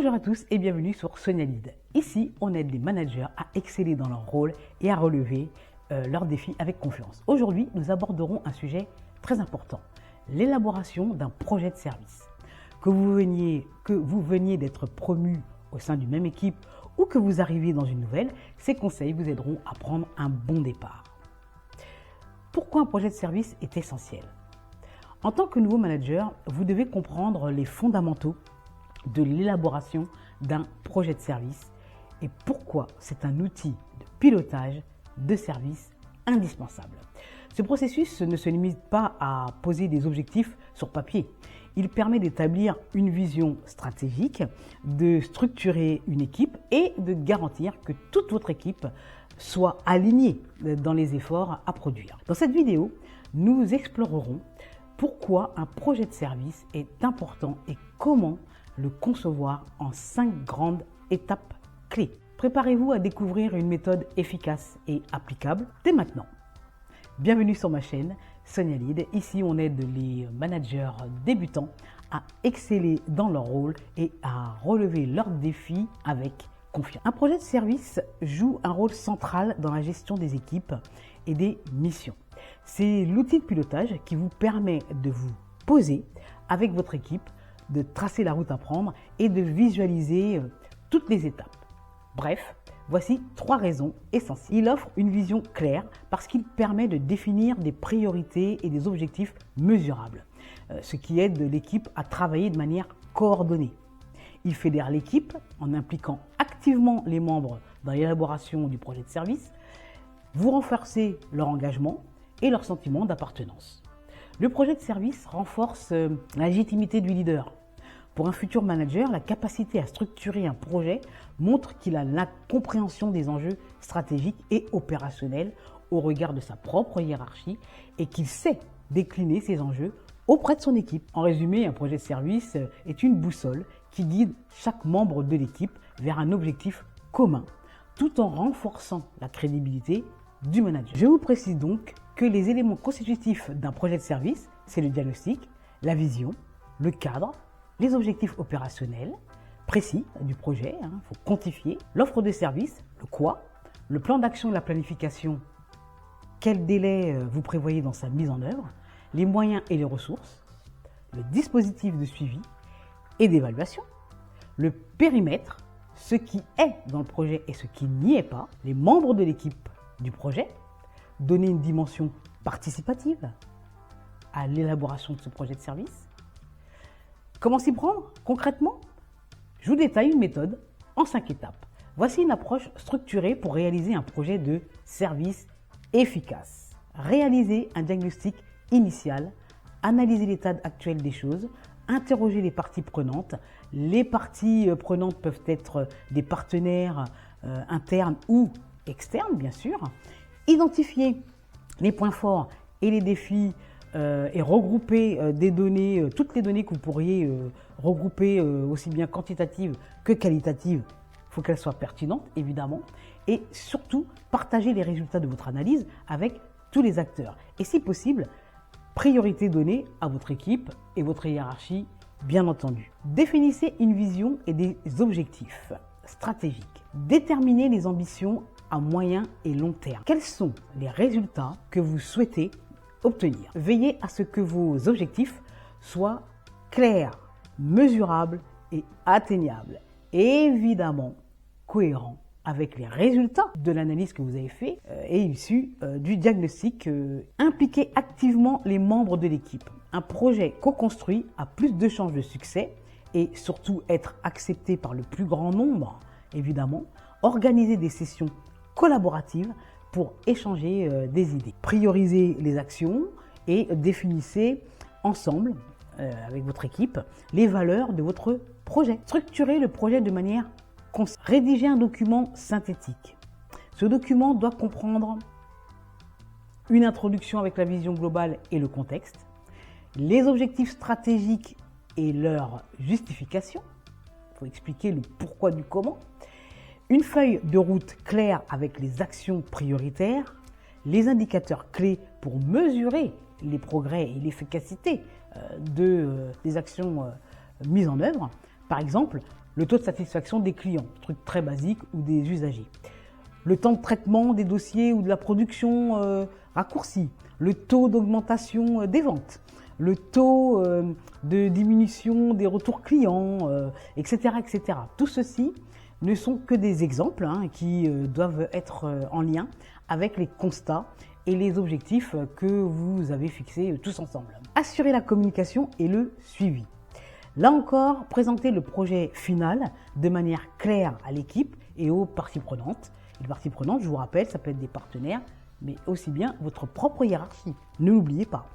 Bonjour à tous et bienvenue sur Sonia Lead. Ici, on aide les managers à exceller dans leur rôle et à relever leurs défis avec confiance. Aujourd'hui, nous aborderons un sujet très important, l'élaboration d'un projet de service. Que vous veniez d'être promu au sein d'une même équipe ou que vous arriviez dans une nouvelle, ces conseils vous aideront à prendre un bon départ. Pourquoi un projet de service est essentiel? En tant que nouveau manager, vous devez comprendre les fondamentaux de l'élaboration d'un projet de service et pourquoi c'est un outil de pilotage de service indispensable. Ce processus ne se limite pas à poser des objectifs sur papier. Il permet d'établir une vision stratégique, de structurer une équipe et de garantir que toute votre équipe soit alignée dans les efforts à produire. Dans cette vidéo, nous explorerons pourquoi un projet de service est important et comment le concevoir en 5 grandes étapes clés. Préparez-vous à découvrir une méthode efficace et applicable dès maintenant. Bienvenue sur ma chaîne Sonia Lead. Ici, on aide les managers débutants à exceller dans leur rôle et à relever leurs défis avec confiance. Un projet de service joue un rôle central dans la gestion des équipes et des missions. C'est l'outil de pilotage qui vous permet de vous poser avec votre équipe, de tracer la route à prendre et de visualiser toutes les étapes. Bref, voici 3 raisons essentielles. Il offre une vision claire parce qu'il permet de définir des priorités et des objectifs mesurables, ce qui aide l'équipe à travailler de manière coordonnée. Il fédère l'équipe en impliquant activement les membres dans l'élaboration du projet de service. Vous renforcez leur engagement et leur sentiment d'appartenance. Le projet de service renforce la légitimité du leader. Pour un futur manager, la capacité à structurer un projet montre qu'il a la compréhension des enjeux stratégiques et opérationnels au regard de sa propre hiérarchie et qu'il sait décliner ces enjeux auprès de son équipe. En résumé, un projet de service est une boussole qui guide chaque membre de l'équipe vers un objectif commun, tout en renforçant la crédibilité du manager. Je vous précise donc que les éléments constitutifs d'un projet de service, c'est le diagnostic, la vision, le cadre, les objectifs opérationnels précis du projet, il faut quantifier, l'offre de service, le quoi, le plan d'action et la planification, quel délai vous prévoyez dans sa mise en œuvre, les moyens et les ressources, le dispositif de suivi et d'évaluation, le périmètre, ce qui est dans le projet et ce qui n'y est pas, les membres de l'équipe du projet, donner une dimension participative à l'élaboration de ce projet de service. Comment s'y prendre concrètement? Je vous détaille une méthode en 5 étapes. Voici une approche structurée pour réaliser un projet de service efficace. Réaliser un diagnostic initial, analyser l'état actuel des choses, interroger les parties prenantes. Les parties prenantes peuvent être des partenaires internes ou externes, bien sûr. Identifier les points forts et les défis et regrouper des données, toutes les données que vous pourriez regrouper aussi bien quantitatives que qualitatives. Il faut qu'elles soient pertinentes, évidemment. Et surtout, partager les résultats de votre analyse avec tous les acteurs. Et si possible, priorité donnée à votre équipe et votre hiérarchie, bien entendu. Définissez une vision et des objectifs stratégiques. Déterminez les ambitions à moyen et long terme. Quels sont les résultats que vous souhaitez obtenir? Veillez à ce que vos objectifs soient clairs, mesurables et atteignables. Évidemment, cohérents avec les résultats de l'analyse que vous avez fait et issus du diagnostic. Impliquez activement les membres de l'équipe. Un projet co-construit a plus de chances de succès et surtout être accepté par le plus grand nombre, évidemment. Organisez des sessions collaboratives pour échanger des idées. Priorisez les actions et définissez ensemble, avec votre équipe, les valeurs de votre projet. Structurez le projet de manière concis. Rédigez un document synthétique. Ce document doit comprendre une introduction avec la vision globale et le contexte, les objectifs stratégiques et leur justification. Il faut expliquer le pourquoi du comment. Une feuille de route claire avec les actions prioritaires, les indicateurs clés pour mesurer les progrès et l'efficacité des actions mises en œuvre. Par exemple, le taux de satisfaction des clients, truc très basique, ou des usagers. Le temps de traitement des dossiers ou de la production raccourci, le taux d'augmentation des ventes, le taux de diminution des retours clients, etc., etc. Tout ceci ne sont que des exemples qui doivent être en lien avec les constats et les objectifs que vous avez fixés tous ensemble. Assurer la communication et le suivi. Là encore, présenter le projet final de manière claire à l'équipe et aux parties prenantes. Les parties prenantes, je vous rappelle, ça peut être des partenaires, mais aussi bien votre propre hiérarchie. Ne l'oubliez pas.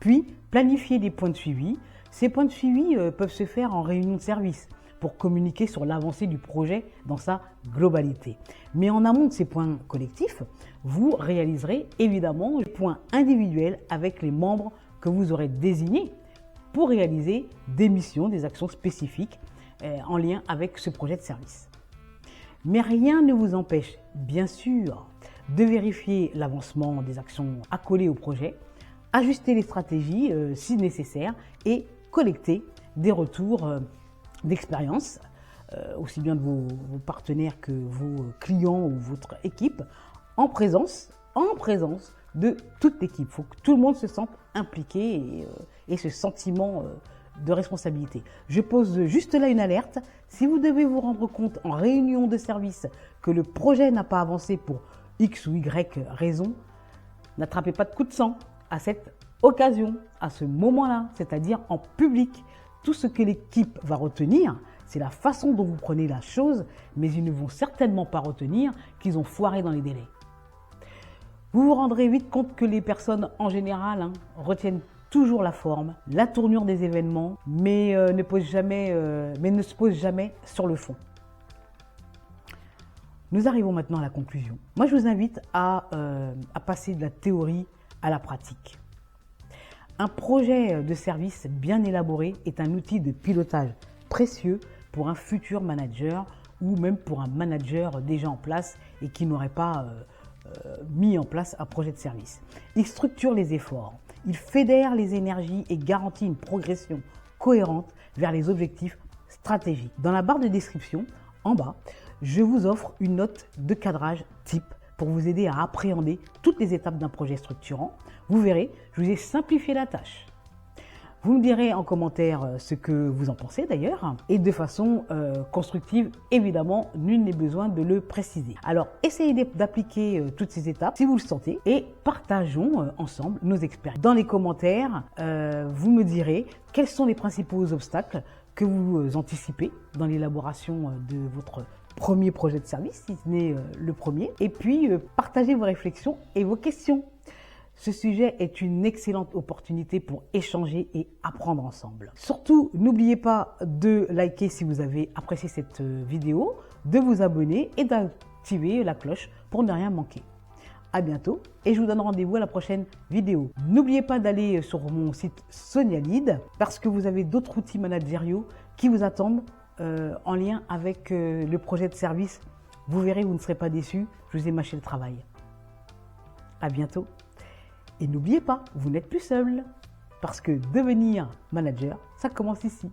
Puis, planifier des points de suivi. Ces points de suivi peuvent se faire en réunion de service pour communiquer sur l'avancée du projet dans sa globalité. Mais en amont de ces points collectifs, vous réaliserez évidemment des points individuels avec les membres que vous aurez désignés pour réaliser des missions, des actions spécifiques en lien avec ce projet de service. Mais rien ne vous empêche, bien sûr, de vérifier l'avancement des actions accolées au projet, ajuster les stratégies si nécessaire et collecter des retours d'expérience, aussi bien de vos partenaires que vos clients ou votre équipe, en présence de toute l'équipe. Il faut que tout le monde se sente impliqué et ce sentiment de responsabilité. Je pose juste là une alerte. Si vous devez vous rendre compte en réunion de service que le projet n'a pas avancé pour X ou Y raison, n'attrapez pas de coup de sang à cette occasion, à ce moment-là, c'est-à-dire en public. Tout ce que l'équipe va retenir, c'est la façon dont vous prenez la chose, mais ils ne vont certainement pas retenir qu'ils ont foiré dans les délais. Vous vous rendrez vite compte que les personnes en général retiennent toujours la forme, la tournure des événements, mais ne se posent jamais sur le fond. Nous arrivons maintenant à la conclusion. Moi, je vous invite à passer de la théorie à la pratique. Un projet de service bien élaboré est un outil de pilotage précieux pour un futur manager ou même pour un manager déjà en place et qui n'aurait pas mis en place un projet de service. Il structure les efforts, il fédère les énergies et garantit une progression cohérente vers les objectifs stratégiques. Dans la barre de description, en bas, je vous offre une note de cadrage type pour vous aider à appréhender toutes les étapes d'un projet structurant. Vous verrez, je vous ai simplifié la tâche. Vous me direz en commentaire ce que vous en pensez d'ailleurs, et de façon constructive, évidemment, nul n'est besoin de le préciser. Alors, essayez d'appliquer toutes ces étapes si vous le sentez, et partageons ensemble nos expériences. Dans les commentaires, vous me direz quels sont les principaux obstacles que vous anticipez dans l'élaboration de votre premier projet de service, si ce n'est le premier, et puis partagez vos réflexions et vos questions. Ce sujet est une excellente opportunité pour échanger et apprendre ensemble. Surtout, n'oubliez pas de liker si vous avez apprécié cette vidéo, de vous abonner et d'activer la cloche pour ne rien manquer. À bientôt et je vous donne rendez-vous à la prochaine vidéo. N'oubliez pas d'aller sur mon site SoniaLead parce que vous avez d'autres outils managériaux qui vous attendent en lien avec le projet de service. Vous verrez, vous ne serez pas déçus, je vous ai mâché le travail. À bientôt. Et n'oubliez pas, vous n'êtes plus seul, parce que devenir manager, ça commence ici.